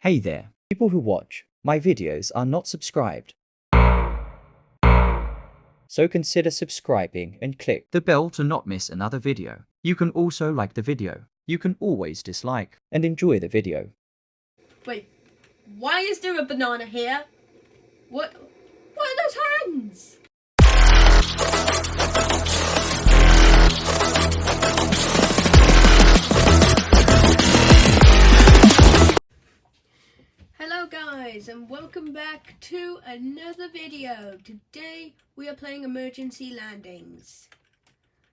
Hey there, people who watch my videos are not subscribed. So consider subscribing and click the bell to not miss another video. You can also like the video. You can always dislike and enjoy the video. Wait, why is there a banana here? What are those hands? Hello guys, and welcome back to another video. Today we are playing Emergency Landings.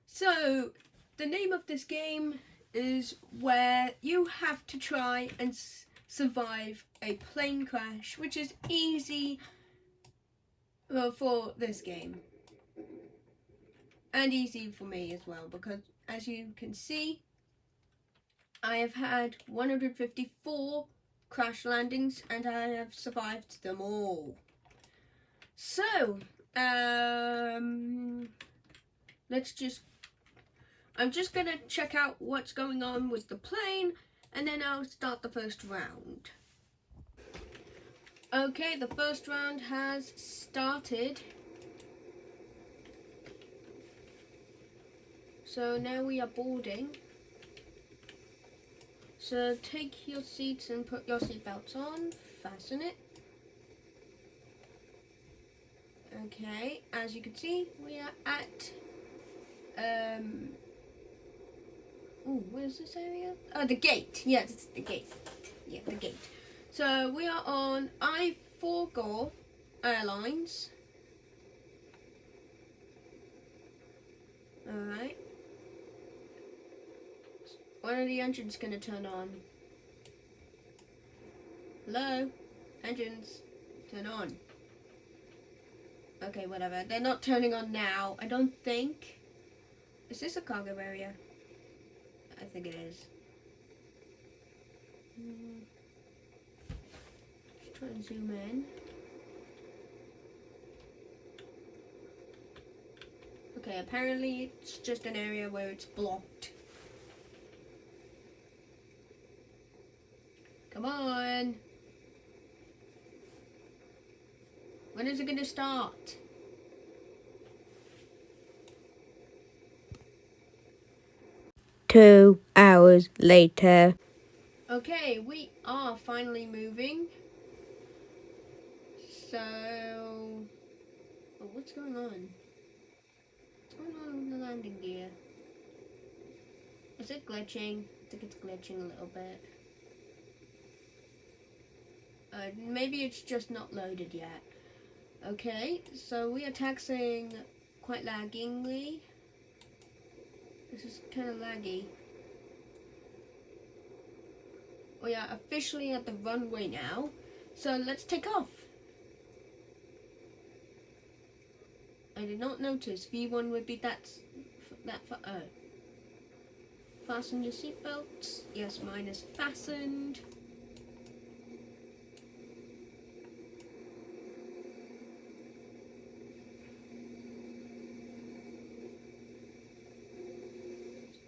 So the name of this game is where you have to try and survive a plane crash, which is easy for this game. And easy for me as well, because as you can see, I have had 154 crash landings and I have survived them all. So, I'm just gonna check out what's going on with the plane and then I'll start the first round. Okay, the first round has started. So now we are boarding. So take your seats and put your seatbelts on, fasten it. Okay, as you can see, we are at, where's this area? Oh, the gate. Yes, it's the gate. Yeah, the gate. So we are on I4Go Airlines. Alright. When are the engines gonna turn on? Hello? Engines, turn on. Okay, whatever. They're not turning on now, I don't think. Is this a cargo area? I think it is. Just try and zoom in. Okay, apparently it's just an area where it's blocked. Come on. When is it gonna start? Two hours later. Okay, we are finally moving. So, what's going on? What's going on with the landing gear? Is it glitching? I think it's glitching a little bit. Maybe it's just not loaded yet. Okay, so we are taxiing quite laggingly. This is kind of laggy. We are officially at the runway now, so let's take off. I did not notice V1 would be that far. Oh. Fasten your seatbelts. Yes, mine is fastened.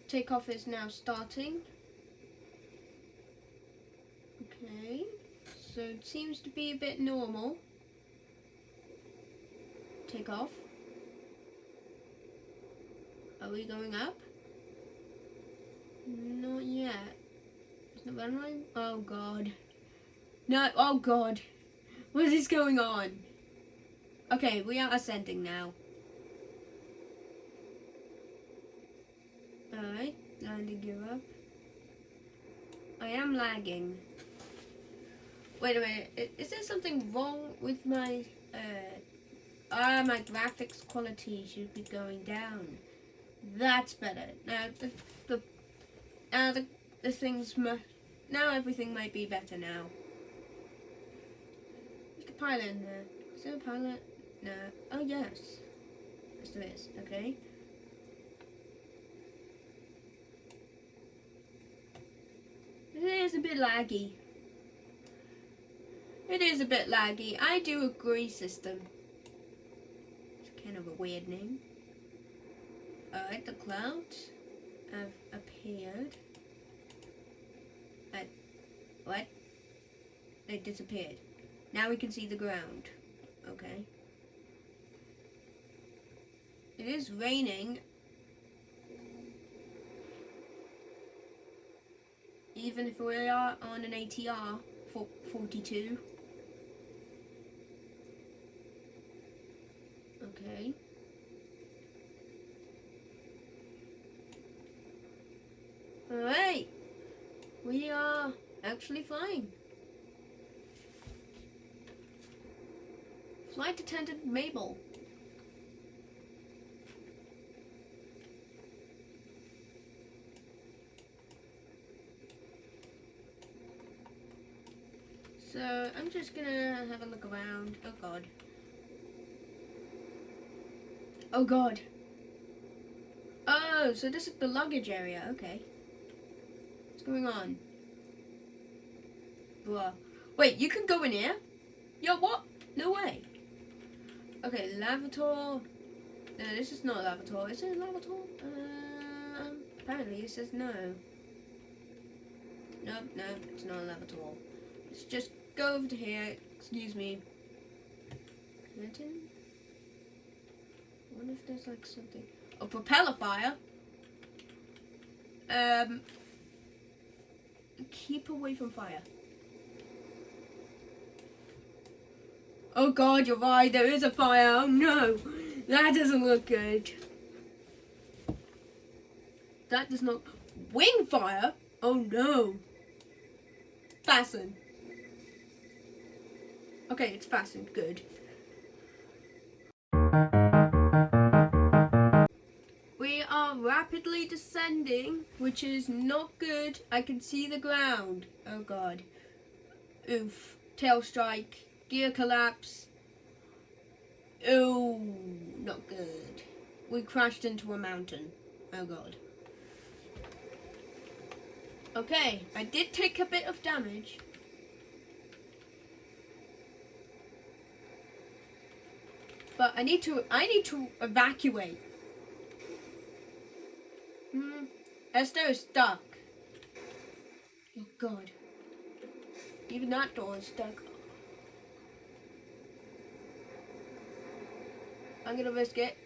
Takeoff is now starting. Okay, so it seems to be a bit normal. Take off. Are we going up? Not yet. Is the runway? Oh god. No, oh god. What is going on? Okay, we are ascending now. Alright, landing gear up. I am lagging. Wait a minute, is there something wrong with my, my graphics quality should be going down. That's better. Now, the things now everything might be better now. There's the pilot in there. Is there a pilot? No. Oh, yes. Yes, there is. Okay. It is a bit laggy. It is a bit laggy. I do agree, system. It's kind of a weird name. Alright, the clouds have appeared. What? It disappeared. Now we can see the ground. Okay. It is raining. Even if we are on an ATR 42. Okay. Alright. We are actually flying. Flight attendant Mabel. So I'm just gonna have a look around. Oh god. Oh god. Oh, so this is the luggage area. Okay. What's going on? Bruh. Wait, you can go in here? Yo, what? No way. Okay, lavator. No, this is not a lavator. Is it a lavator? Apparently it says no. Nope, it's not a lavator. Let's just go over to here. Excuse me. Curtain? I wonder if there's like something. Oh, propeller fire. Keep away from fire. Oh god, you're right, there is a fire. Oh no, that doesn't look good. That does not. Wing fire? Oh no. Fasten. Okay, it's fastened, good. We are rapidly descending, which is not good. I can see the ground. Oh god. Oof. Tail strike. Gear collapse. Oh, not good. We crashed into a mountain. Oh god. Okay, I did take a bit of damage. But I need to evacuate. Esther is stuck. Oh god. Even that door is stuck. I'm gonna risk it.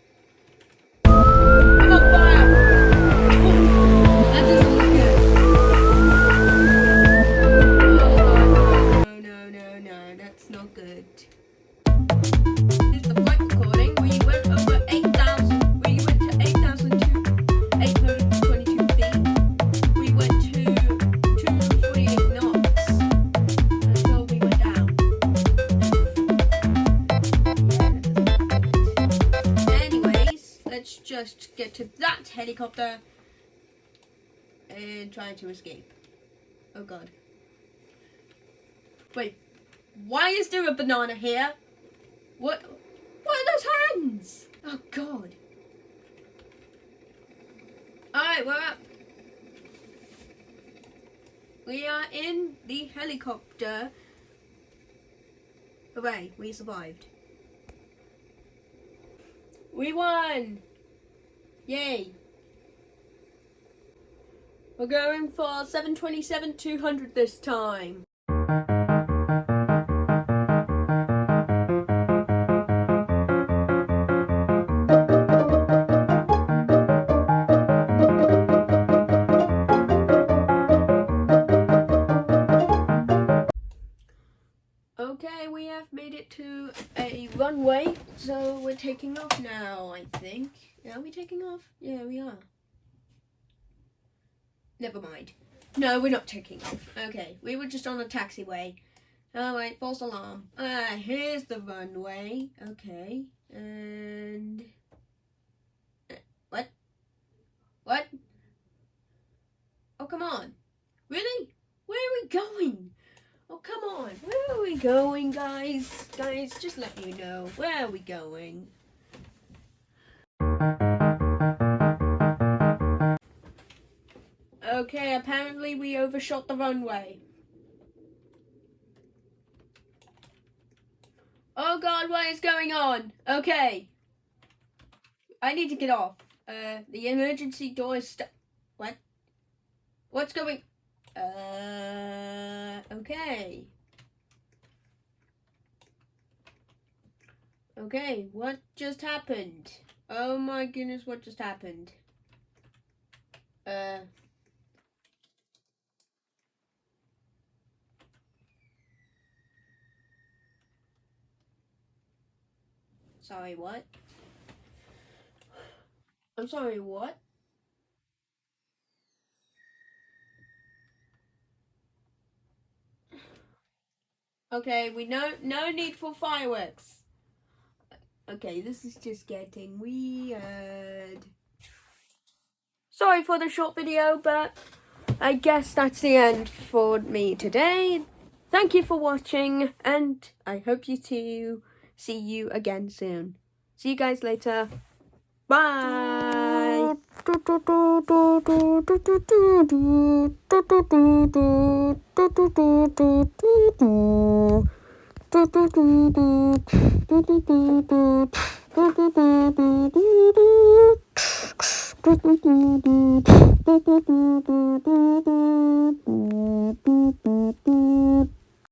I'm on fire! That doesn't look good. Oh no, that's not good. This is the flight recording. We went over 8,000. We went to 8,822 feet. We went to 248 knots until we went down. Let's just get to that helicopter and try to escape. Oh god. Wait, why is there a banana here? What are those hands? Oh god. Alright, we're up. We are in the helicopter. Hooray, we survived. We won! Yay! We're going for 727-200 this time. Okay, we have made it to a runway, so we're taking off now, I think. Are we taking off? Yeah, we are. Never mind. No, we're not taking off. Okay, we were just on a taxiway. Oh wait, false alarm. Here's the runway. Okay, and... What? What? Oh, come on. Really? Where are we going? Oh, come on. Where are we going, guys? Guys, just let me know. Where are we going? Okay, apparently we overshot the runway. Oh god, what is going on? Okay. I need to get off. The emergency door is stuck. What? What's going... Okay. Okay, what just happened? Oh my goodness, what just happened? Sorry, what? I'm sorry, what? Okay, we no need for fireworks. Okay, this is just getting weird. Sorry for the short video, but I guess that's the end for me today. Thank you for watching, and I hope you to see you again soon. See you guys later. Bye.